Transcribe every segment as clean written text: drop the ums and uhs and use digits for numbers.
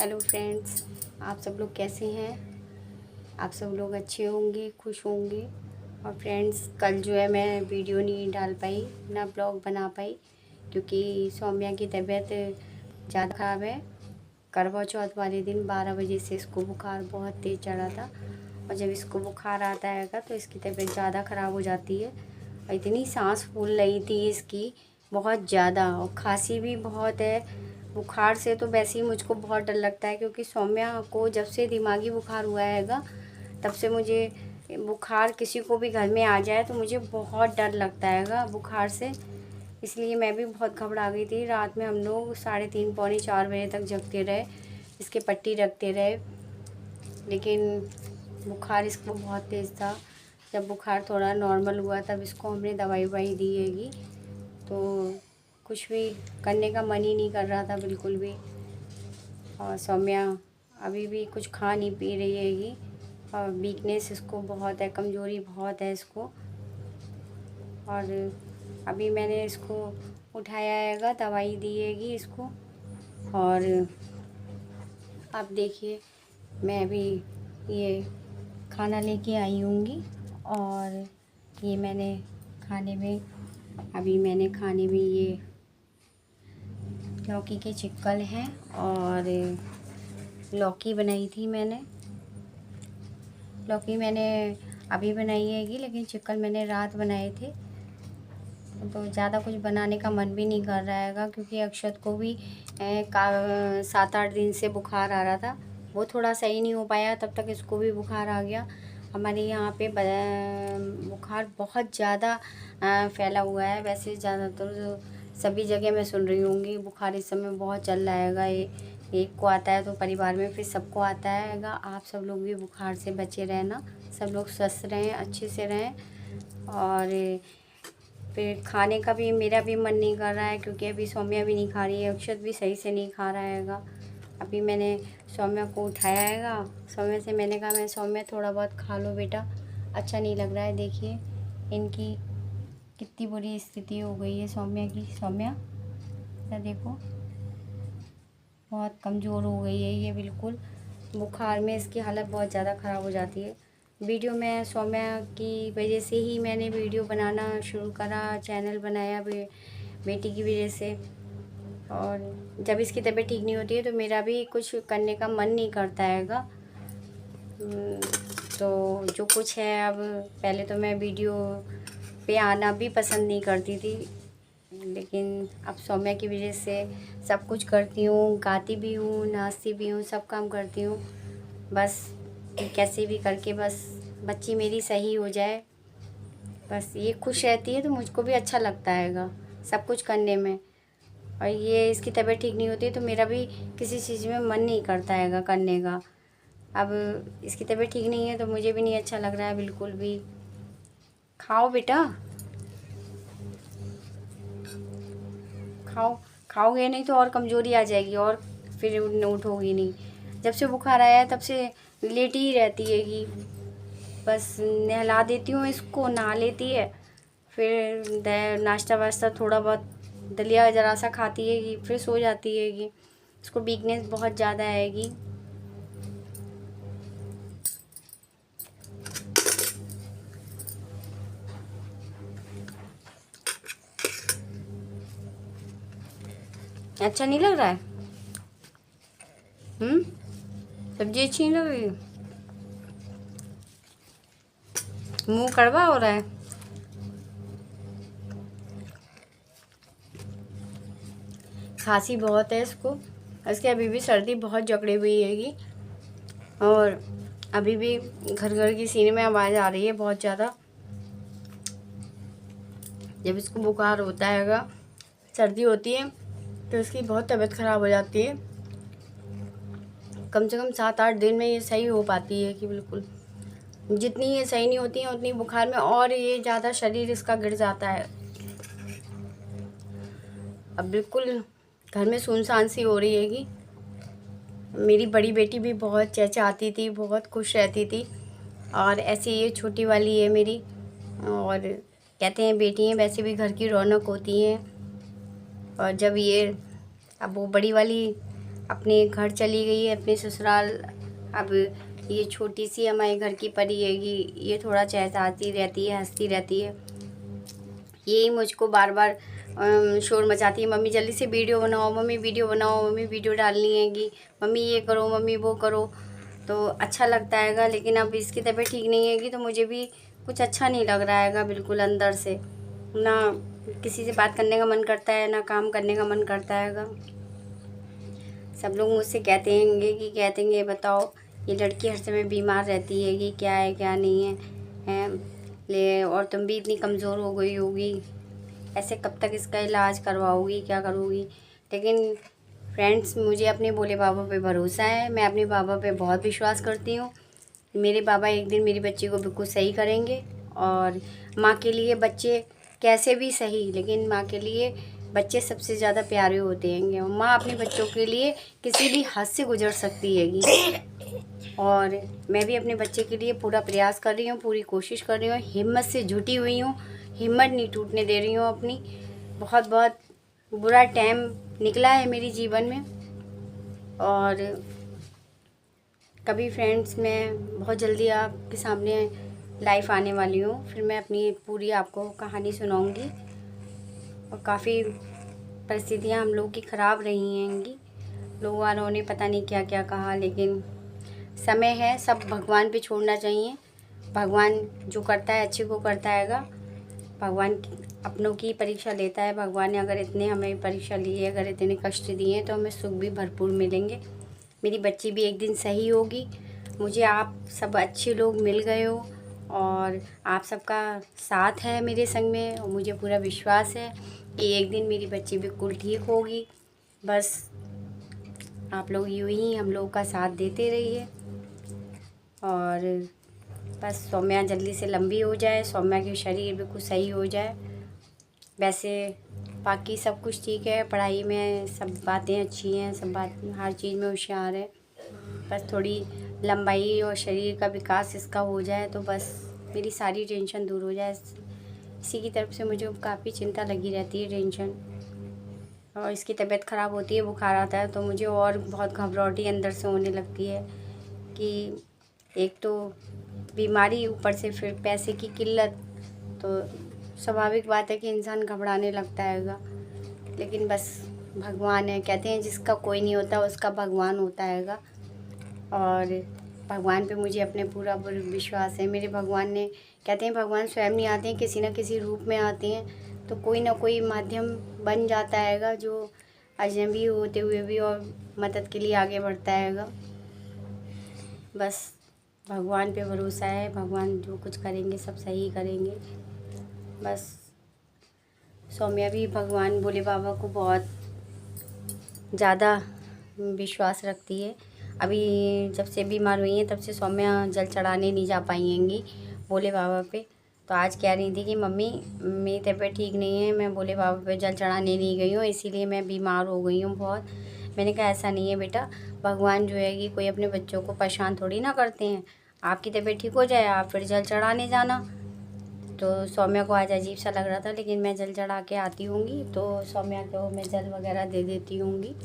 Hello friends, आप सब लोग कैसे हैं। आप सब लोग अच्छे होंगे, खुश होंगे। और फ्रेंड्स, कल जो है मैं वीडियो नहीं डाल पाई, ना ब्लॉग बना पाई, क्योंकि सौम्या की तबीयत ज़्यादा ख़राब है। करवा चौथ वाले दिन 12 बजे से इसको बुखार बहुत तेज़ चढ़ा था। और जब इसको बुखार आता है तो इसकी तबीयत ज़्यादा ख़राब हो जाती है। और इतनी सांस फूल रही थी इसकी बहुत ज़्यादा, और खांसी भी बहुत है। बुखार से तो वैसे ही मुझको बहुत डर लगता है, क्योंकि सौम्या को जब से दिमागी बुखार हुआ हैगा तब से मुझे बुखार किसी को भी घर में आ जाए तो मुझे बहुत डर लगता हैगा बुखार से। इसलिए मैं भी बहुत घबरा गई थी। रात में हम लोग 3:30 पौने 4 बजे तक जगते रहे, इसके पट्टी रखते रहे, लेकिन बुखार इसको बहुत तेज़ था। जब बुखार थोड़ा नॉर्मल हुआ तब इसको हमने दवाई ववाई दी हैगी, तो कुछ भी करने का मन ही नहीं कर रहा था बिल्कुल भी। और सौम्या अभी भी कुछ खा नहीं पी रही हैगी, और वीकनेस इसको बहुत है, कमज़ोरी बहुत है इसको। और अभी मैंने इसको उठाया हैगा, दवाई दी हैगी इसको। और आप देखिए, मैं अभी ये खाना लेके आई हूँगी, और ये मैंने खाने में ये लौकी के चिक्कल हैं, और लौकी बनाई थी मैंने। लौकी मैंने अभी बनाई हैगी, लेकिन चिक्कल मैंने रात बनाए थे। तो ज़्यादा कुछ बनाने का मन भी नहीं कर रहा हैगा, क्योंकि अक्षत को भी 7-8 दिन से बुखार आ रहा था। वो थोड़ा सही नहीं हो पाया, तब तक इसको भी बुखार आ गया। हमारे यहाँ पे बुखार बहुत ज़्यादा फैला हुआ है। वैसे ज़्यादातर सभी जगह मैं सुन रही होंगी बुखार इस समय बहुत चल रहा हैगा। एक को आता है तो परिवार में फिर सबको आता हैगा। आप सब लोग भी बुखार से बचे रहना, सब लोग स्वस्थ रहें, अच्छे से रहें। और फिर खाने का भी मेरा भी मन नहीं कर रहा है, क्योंकि अभी सौम्या भी नहीं खा रही है, अक्षत भी सही से नहीं खा रहा हैगा। अभी मैंने सौम्या को उठाया हैगा, सौम्या से मैंने कहा मैं सौम्या थोड़ा बहुत खा लो बेटा, अच्छा नहीं लग रहा है। देखिए इनकी कितनी बुरी स्थिति हो गई है सौम्या की। सौम्या देखो, बहुत कमज़ोर हो गई है ये बिल्कुल। बुखार में इसकी हालत बहुत ज़्यादा ख़राब हो जाती है। वीडियो में सौम्या की वजह से ही मैंने वीडियो बनाना शुरू करा, चैनल बनाया बेटी की वजह से। और जब इसकी तबीयत ठीक नहीं होती है तो मेरा भी कुछ करने का मन नहीं करता हैगा। तो जो कुछ है, अब पहले तो मैं वीडियो पे आना भी पसंद नहीं करती थी, लेकिन अब सौम्या की वजह से सब कुछ करती हूँ, गाती भी हूँ, नाचती भी हूँ, सब काम करती हूँ। बस कैसे भी करके बस बच्ची मेरी सही हो जाए, बस ये खुश रहती है तो मुझको भी अच्छा लगता हैगा सब कुछ करने में। और ये इसकी तबीयत ठीक नहीं होती है तो मेरा भी किसी चीज़ में मन नहीं करता हैगा करने का। अब इसकी तबीयत ठीक नहीं है तो मुझे भी नहीं अच्छा लग रहा है बिल्कुल भी। खाओ बेटा, खाओगे नहीं तो और कमज़ोरी आ जाएगी, और फिर उठोगी नहीं। जब से बुखार आया है तब से लेटी ही रहती हैगी। बस नहला देती हूँ इसको, नहा लेती है, फिर नाश्ता वाश्ता थोड़ा बहुत दलिया ज़रा सा खाती हैगी, फिर सो जाती हैगी। इसको वीकनेस बहुत ज़्यादा आएगी। अच्छा नहीं लग रहा है? सब्जी अच्छी नहीं लग रही? मुंह कड़वा हो रहा है? खांसी बहुत है इसको, इसके अभी भी सर्दी बहुत जकड़ी हुई हैगी, और अभी भी घर घर की सीने में आवाज़ आ रही है बहुत ज़्यादा। जब इसको बुखार होता हैगा, सर्दी होती है, तो इसकी बहुत तबीयत ख़राब हो जाती है। कम से कम 7-8 दिन में ये सही हो पाती है कि बिल्कुल। जितनी ये सही नहीं होती है उतनी बुखार में और ये ज़्यादा शरीर इसका गिर जाता है। अब बिल्कुल घर में सुनसान सी हो रही हैगी। मेरी बड़ी बेटी भी बहुत चहचहाती थी, बहुत खुश रहती थी, और ऐसे ये छोटी वाली है मेरी। और कहते हैं बेटियां वैसे भी घर की रौनक होती हैं। और जब ये अब वो बड़ी वाली अपने घर चली गई है, अपने ससुराल। अब ये छोटी सी हमारे घर की परी हैगी, ये थोड़ा चहचहाती रहती है, हंसती रहती है। यही मुझको बार बार शोर मचाती है, मम्मी जल्दी से वीडियो बनाओ, मम्मी वीडियो बनाओ, मम्मी वीडियो डालनी हैगी, मम्मी ये करो, मम्मी वो करो। तो अच्छा लगता हैगा, लेकिन अब इसकी तबीयत ठीक नहीं हैगी तो मुझे भी कुछ अच्छा नहीं लग रहा हैगा बिल्कुल अंदर से। ना किसी से बात करने का मन करता है, ना काम करने का मन करता हैगा। सब लोग मुझसे कहते हैं बताओ ये लड़की हर समय बीमार रहती है, कि क्या है क्या नहीं है ले, और तुम भी इतनी कमज़ोर हो गई होगी, ऐसे कब तक इसका इलाज करवाओगी, क्या करोगी। लेकिन फ्रेंड्स, मुझे अपने भोले बाबा पे भरोसा है, मैं अपने बाबा पे बहुत विश्वास करती हूँ। मेरे बाबा एक दिन मेरी बच्ची को बिल्कुल सही करेंगे। और माँ के लिए बच्चे कैसे भी सही, लेकिन माँ के लिए बच्चे सबसे ज़्यादा प्यारे होते हैं। माँ अपने बच्चों के लिए किसी भी हद से गुजर सकती हैगी। और मैं भी अपने बच्चे के लिए पूरा प्रयास कर रही हूँ, पूरी कोशिश कर रही हूँ, हिम्मत से जुटी हुई हूँ, हिम्मत नहीं टूटने दे रही हूँ अपनी। बहुत बहुत बुरा टाइम निकला है मेरे जीवन में। और कभी फ्रेंड्स, मैं बहुत जल्दी आपके सामने लाइव आने वाली हूँ, फिर मैं अपनी पूरी आपको कहानी सुनाऊंगी। और काफ़ी परिस्थितियाँ हम लोग की ख़राब रही हैंगी, लोगों वालों ने पता नहीं क्या क्या कहा, लेकिन समय है, सब भगवान पे छोड़ना चाहिए। भगवान जो करता है अच्छे को करता हैगा। भगवान अपनों की परीक्षा लेता है। भगवान ने अगर इतने हमें परीक्षा ली है, अगर इतने कष्ट दिए हैं, तो हमें सुख भी भरपूर मिलेंगे। मेरी बच्ची भी एक दिन सही होगी। मुझे आप सब अच्छे लोग मिल गए हो और आप सबका साथ है मेरे संग में, और मुझे पूरा विश्वास है कि एक दिन मेरी बच्ची बिल्कुल ठीक होगी। बस आप लोग यूँ ही हम लोग का साथ देते रहिए, और बस सौम्या जल्दी से लंबी हो जाए, सौम्या की शरीर बिल्कुल सही हो जाए। वैसे बाकी सब कुछ ठीक है, पढ़ाई में सब बातें अच्छी हैं, सब बात हर चीज़ में होशियार है। बस थोड़ी लंबाई और शरीर का विकास इसका हो जाए तो बस मेरी सारी टेंशन दूर हो जाए। इसी की तरफ से मुझे काफ़ी चिंता लगी रहती है, टेंशन। और इसकी तबीयत ख़राब होती है, बुखार आता है तो मुझे और बहुत घबराहटी अंदर से होने लगती है कि एक तो बीमारी, ऊपर से फिर पैसे की किल्लत, तो स्वाभाविक बात है कि इंसान घबराने लगता हैगा। लेकिन बस भगवान है, कहते हैं जिसका कोई नहीं होता उसका भगवान होता हैगा। और भगवान पे मुझे अपने पूरा विश्वास है। मेरे भगवान ने, कहते हैं भगवान स्वयं नहीं आते हैं, किसी न किसी रूप में आते हैं, तो कोई ना कोई माध्यम बन जाता हैगा जो अजनबी होते हुए भी और मदद के लिए आगे बढ़ता हैगा। बस भगवान पे भरोसा है, भगवान जो कुछ करेंगे सब सही करेंगे। बस सौम्या भी भगवान भोले बाबा को बहुत ज़्यादा विश्वास रखती है। अभी जब से बीमार हुई हैं तब से सौम्या जल चढ़ाने नहीं जा पाई हैंगी भोले बाबा पे। तो आज कह रही थी कि मम्मी मेरी तबीयत ठीक नहीं है, मैं भोले बाबा पे जल चढ़ाने नहीं गई हूँ, इसीलिए मैं बीमार हो गई हूँ बहुत। मैंने कहा ऐसा नहीं है बेटा, भगवान जो है कि कोई अपने बच्चों को परेशान थोड़ी ना करते हैं। आपकी तबीयत ठीक हो जाए आप फिर जल चढ़ाने जाना। तो सौम्या को आज अजीब सा लग रहा था, लेकिन मैं जल चढ़ा के आती होंगी तो सौम्या को मैं जल वगैरह दे देती होंगी।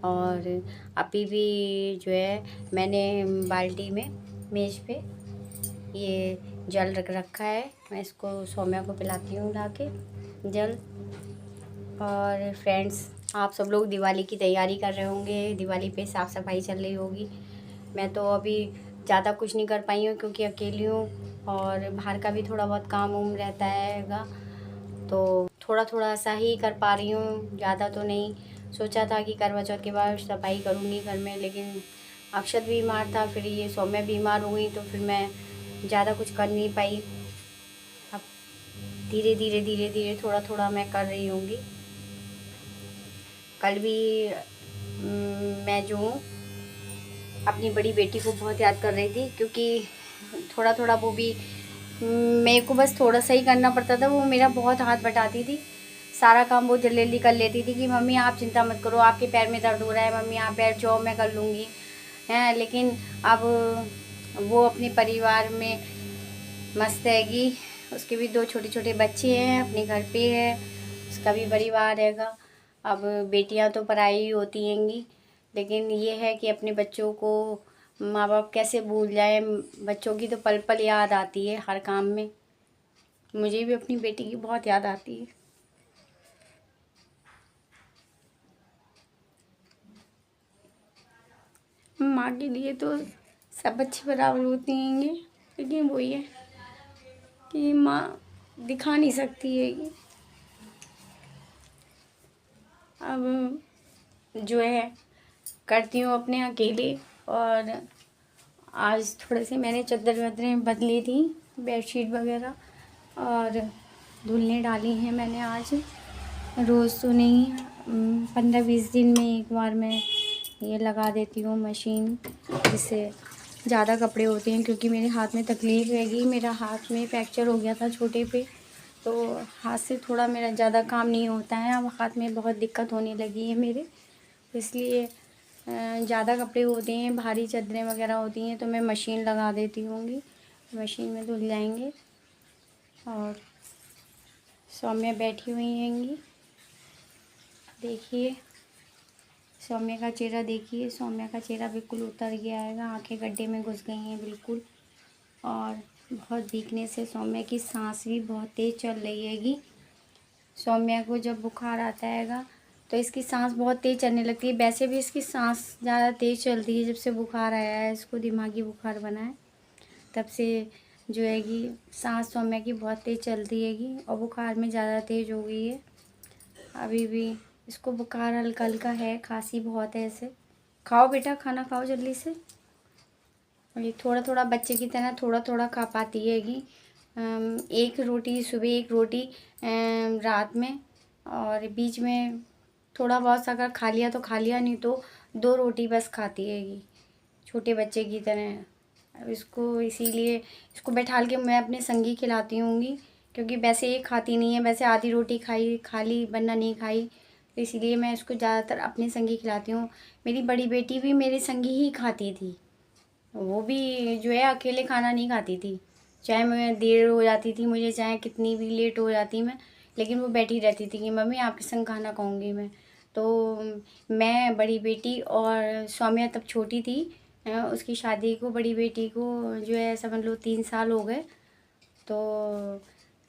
और अभी भी जो है मैंने बाल्टी में मेज़ पे ये जल रख रखा है, मैं इसको सौम्या को पिलाती हूँ ला के जल। और फ्रेंड्स, आप सब लोग दिवाली की तैयारी कर रहे होंगे, दिवाली पे साफ़ सफाई चल रही होगी। मैं तो अभी ज़्यादा कुछ नहीं कर पाई हूँ क्योंकि अकेली हूँ और बाहर का भी थोड़ा बहुत काम उम रहता हैगा, तो थोड़ा थोड़ा सा ही कर पा रही हूँ, ज़्यादा तो नहीं। सोचा था कि करवा चौथ के बाद सफाई करूँगी घर में, लेकिन अक्षत बीमार था, फिर ये सौम्या बीमार हो गई, तो फिर मैं ज़्यादा कुछ कर नहीं पाई। अब धीरे धीरे थोड़ा थोड़ा मैं कर रही होंगी। कल भी मैं जो हूँ अपनी बड़ी बेटी को बहुत याद कर रही थी, क्योंकि थोड़ा थोड़ा वो भी मेरे को बस थोड़ा सा ही करना पड़ता था, वो मेरा बहुत हाथ बटाती थी, सारा काम वो जल्दी कर लेती थी कि मम्मी आप चिंता मत करो, आपके पैर में दर्द हो रहा है, मम्मी आप बैठ जाओ मैं कर लूँगी हैं। लेकिन अब वो अपने परिवार में मस्त हैगी, उसके भी 2 छोटे छोटे बच्चे हैं, अपने घर पे है, उसका भी परिवार हैगा। अब बेटियां तो पराई ही होती हैंगी, लेकिन ये है कि अपने बच्चों को माँ बाप कैसे भूल जाए। बच्चों की तो पल पल याद आती है हर काम में। मुझे भी अपनी बेटी की बहुत याद आती है। माँ के लिए तो सब बच्चे बराबर होते हैं, लेकिन वही है कि माँ दिखा नहीं सकती है कि अब जो है करती हूँ अपने अकेले। और आज थोड़े से मैंने चादर वादरें बदली थी, बेडशीट वगैरह, और धुलने डाली हैं मैंने आज। रोज़ तो नहीं, 15-20 दिन में एक बार मैं ये लगा देती हूँ मशीन, जिससे ज़्यादा कपड़े होते हैं। क्योंकि मेरे हाथ में तकलीफ़ रहेगी, मेरा हाथ में फ्रैक्चर हो गया था छोटे पे, तो हाथ से थोड़ा मेरा ज़्यादा काम नहीं होता है। अब हाथ में बहुत दिक्कत होने लगी है मेरे, इसलिए ज़्यादा कपड़े होते हैं, भारी चादरें वगैरह होती हैं, तो मैं मशीन लगा देती होंगी, मशीन में धुल जाएंगे। और सौम्या बैठी हुई हैंगी, देखिए सौम्या का चेहरा देखिए। सौम्या का चेहरा बिल्कुल उतर गया है, आंखें गड्ढे में घुस गई हैं बिल्कुल, और बहुत वीकनेस है। सौम्या की सांस भी बहुत तेज़ चल रही हैगी। सौम्या को जब बुखार आता हैगा तो इसकी सांस बहुत तेज़ चलने लगती है। वैसे भी इसकी सांस ज़्यादा तेज़ चलती है, जब से बुखार आया है, इसको दिमागी बुखार बना है, तब से जो है कि सांस सौम्या की बहुत तेज़ चलती हैगी, और बुखार में ज़्यादा तेज़ हो गई है। अभी भी इसको बुखार हल्का हल्का है, खांसी बहुत है इसे। खाओ बेटा, खाना खाओ जल्दी से। और ये थोड़ा थोड़ा बच्चे की तरह थोड़ा थोड़ा खा पाती हैगी। एक रोटी सुबह, एक रोटी रात में, और बीच में थोड़ा बहुत अगर खा लिया तो खा लिया, नहीं तो 2 रोटी बस खाती हैगी, छोटे बच्चे की तरह। अब इसको इसीलिए इसको बैठाल के मैं अपने संगी खिलाती हूँगी, क्योंकि वैसे ये खाती नहीं है। वैसे आधी रोटी खाई खा ली, वरना नहीं खाई, तो इसीलिए मैं इसको ज़्यादातर अपने संगी खिलाती हूँ। मेरी बड़ी बेटी भी मेरे संगी ही खाती थी, वो भी जो है अकेले खाना नहीं खाती थी। चाहे मैं देर हो जाती थी मुझे, चाहे कितनी भी लेट हो जाती मैं, लेकिन वो बैठी रहती थी कि मम्मी आपके संग खाना खाऊंगी मैं। तो मैं, बड़ी बेटी और सौम्या तब छोटी थी, उसकी शादी को, बड़ी बेटी को जो है समझ लो 3 साल हो गए। तो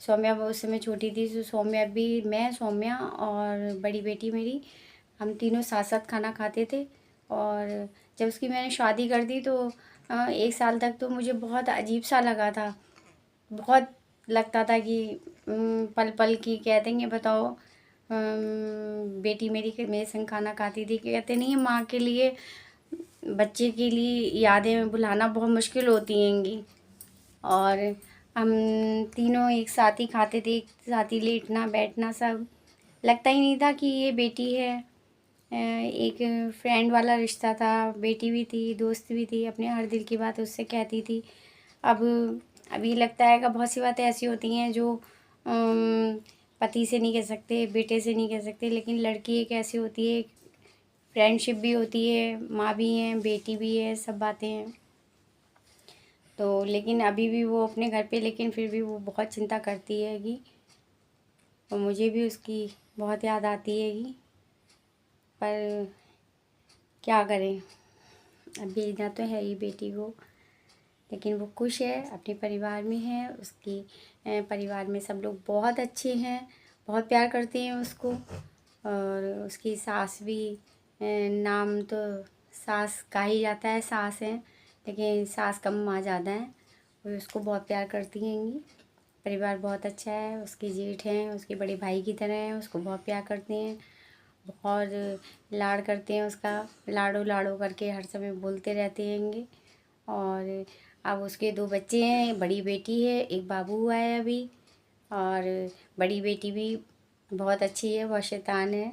सौम्या वो उस समय छोटी थी, तो सौम्या भी, मैं, सौम्या और बड़ी बेटी मेरी, हम तीनों साथ साथ खाना खाते थे। और जब उसकी मैंने शादी कर दी तो 1 साल तक तो मुझे बहुत अजीब सा लगा था। बहुत लगता था कि पल पल की कह देंगे, बताओ, बेटी मेरी के मेरे संग खाना खाती थी। कहते नहीं, माँ के लिए, बच्चे के लिए यादें भुलाना बहुत मुश्किल होती हैंगी। और हम तीनों एक साथ ही खाते थे, एक साथ ही लेटना बैठना सब। लगता ही नहीं था कि ये बेटी है। एक फ्रेंड वाला रिश्ता था, बेटी भी थी, दोस्त भी थी, अपने हर दिल की बात उससे कहती थी। अब अभी लगता है कि बहुत सी बातें ऐसी होती हैं जो पति से नहीं कह सकते, बेटे से नहीं कह सकते, लेकिन लड़की एक ऐसी होती है, फ्रेंडशिप भी होती है, माँ भी हैं, बेटी भी है, सब बातें हैं। तो लेकिन अभी भी वो अपने घर पे, लेकिन फिर भी वो बहुत चिंता करती हैगी, और मुझे भी उसकी बहुत याद आती हैगी। पर क्या करें, अब भेजना तो है ही बेटी को, लेकिन वो खुश है, अपने परिवार में है। उसकी परिवार में सब लोग बहुत अच्छे हैं, बहुत प्यार करते हैं उसको। और उसकी सास भी, नाम तो सास का ही जाता है, सास है, लेकिन सास कम माँ ज़्यादा है। वो उसको बहुत प्यार करती हैंगी। परिवार बहुत अच्छा है, उसकी जेठ हैं, उसके बड़े भाई की तरह हैं, उसको बहुत प्यार करते हैं, बहुत लाड़ करते हैं उसका। लाड़ो लाड़ो करके हर समय बोलते रहते हैंगे। और अब उसके 2 बच्चे हैं, बड़ी बेटी है, एक बाबू हुआ है अभी। और बड़ी बेटी भी बहुत अच्छी है, बहुत शैतान है,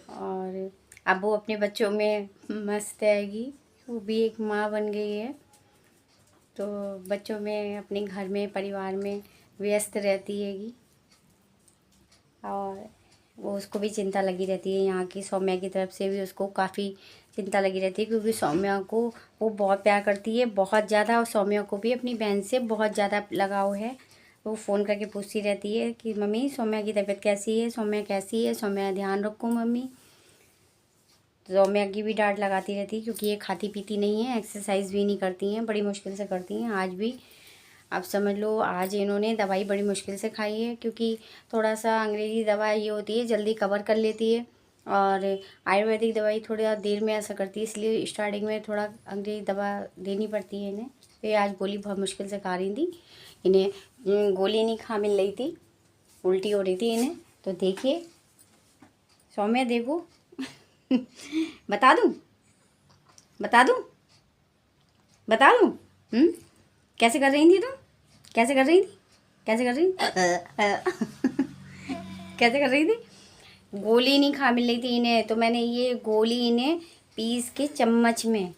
और अब वो अपने बच्चों में मस्त रहेगी। वो भी एक माँ बन गई है, तो बच्चों में, अपने घर में, परिवार में व्यस्त रहती हैगी। और वो उसको भी चिंता लगी रहती है, यहाँ की सौम्या की तरफ से भी उसको काफ़ी चिंता लगी रहती है, क्योंकि सौम्या को वो बहुत प्यार करती है, बहुत ज़्यादा। और सौम्या को भी अपनी बहन से बहुत ज़्यादा लगाव है। वो फ़ोन करके पूछती रहती है कि मम्मी सौम्या की तबीयत कैसी है, सौम्या कैसी है, सौम्या ध्यान रखो मम्मी। सौम्या की भी डांट लगाती रहती है क्योंकि ये खाती पीती नहीं है, एक्सरसाइज भी नहीं करती हैं, बड़ी मुश्किल से करती हैं। आज भी आप समझ लो आज इन्होंने दवाई बड़ी मुश्किल से खाई है, क्योंकि थोड़ा सा अंग्रेज़ी दवा ये होती है जल्दी कवर कर लेती है और आयुर्वेदिक दवाई थोड़ा देर में असर करती है, इसलिए स्टार्टिंग में थोड़ा अंग्रेज़ी दवा देनी पड़ती है इन्हें। तो ये आज गोली बहुत मुश्किल से खा रही थी, इन्हें गोली नहीं खा मिल रही थी, उल्टी हो रही थी इन्हें। तो देखिए सौम्या देखो बता दूँ बता दूँ बता दूँ कैसे कर रही थी तुम? कैसे कर रही थी? कैसे कर रही कैसे कर रही थी? गोली नहीं खा मिल रही थी इन्हें, तो मैंने ये गोली इन्हें पीस के चम्मच में,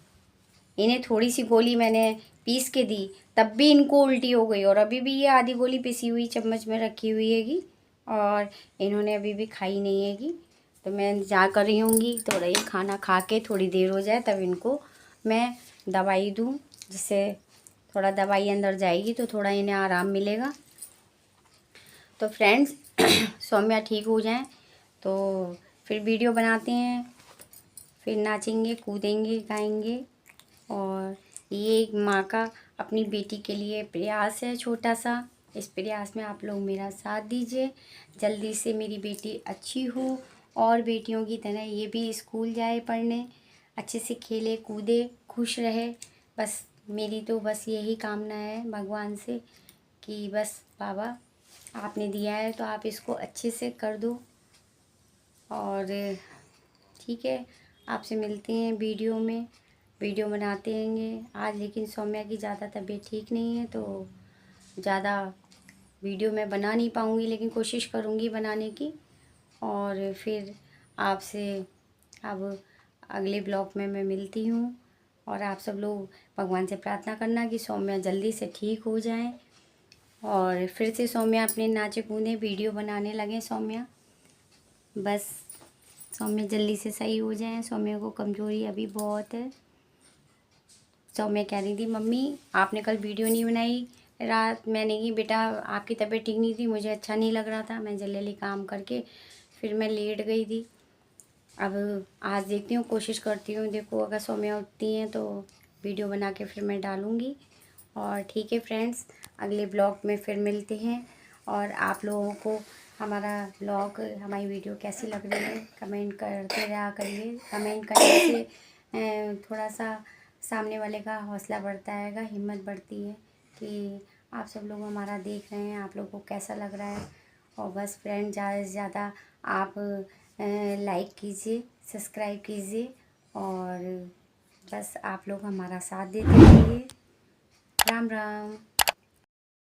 इन्हें थोड़ी सी गोली मैंने पीस के दी, तब भी इनको उल्टी हो गई। और अभी भी ये आधी गोली पिसी हुई चम्मच में रखी हुई हैगी और इन्होंने अभी भी खाई नहीं हैगी। तो मैं इंतजार कर रही होंगी थोड़ा ये खाना खा के थोड़ी देर हो जाए तब इनको मैं दवाई दूँ, जिससे थोड़ा दवाई अंदर जाएगी तो थोड़ा इन्हें आराम मिलेगा। तो फ्रेंड्स सौम्या ठीक हो जाए तो फिर वीडियो बनाते हैं, फिर नाचेंगे कूदेंगे गाएंगे। और ये एक माँ का अपनी बेटी के लिए प्रयास है छोटा सा, इस प्रयास में आप लोग मेरा साथ दीजिए। जल्दी से मेरी बेटी अच्छी हो और बेटियों की तरह ये भी स्कूल जाए पढ़ने, अच्छे से खेले कूदे खुश रहे। बस मेरी तो बस यही कामना है भगवान से कि बस बाबा आपने दिया है तो आप इसको अच्छे से कर दो। और ठीक है, आपसे मिलते हैं वीडियो में, वीडियो बनाते रहेंगे। आज लेकिन सौम्या की ज़्यादा तबीयत ठीक नहीं है तो ज़्यादा वीडियो मैं बना नहीं पाऊँगी, लेकिन कोशिश करूँगी बनाने की। और फिर आपसे अब अगले ब्लॉग में मैं मिलती हूँ। और आप सब लोग भगवान से प्रार्थना करना कि सौम्या जल्दी से ठीक हो जाए और फिर से सौम्या अपने नाचे कूदे वीडियो बनाने लगे। सौम्या बस सौम्या जल्दी से सही हो जाए, सौम्या को कमज़ोरी अभी बहुत है। सौम्या कह रही थी मम्मी आपने कल वीडियो नहीं बनाई रात, मैंने कि बेटा आपकी तबीयत ठीक नहीं थी, मुझे अच्छा नहीं लग रहा था, मैं जल्दी काम करके फिर मैं लेट गई थी। अब आज देखती हूँ, कोशिश करती हूँ, देखो अगर सौम्या उठती हैं तो वीडियो बना के फिर मैं डालूँगी। और ठीक है फ्रेंड्स, अगले ब्लॉग में फिर मिलते हैं। और आप लोगों को हमारा ब्लॉग हमारी वीडियो कैसी लग रही है कमेंट करते रहा करिए। कमेंट करने से थोड़ा सा सामने वाले का हौसला बढ़ता है, हिम्मत बढ़ती है कि आप सब लोग हमारा देख रहे हैं, आप लोगों को कैसा लग रहा है। और बस फ्रेंड ज़्यादा से ज़्यादा आप लाइक कीजिए, सब्सक्राइब कीजिए और बस आप लोग हमारा साथ देते रहिए। राम राम।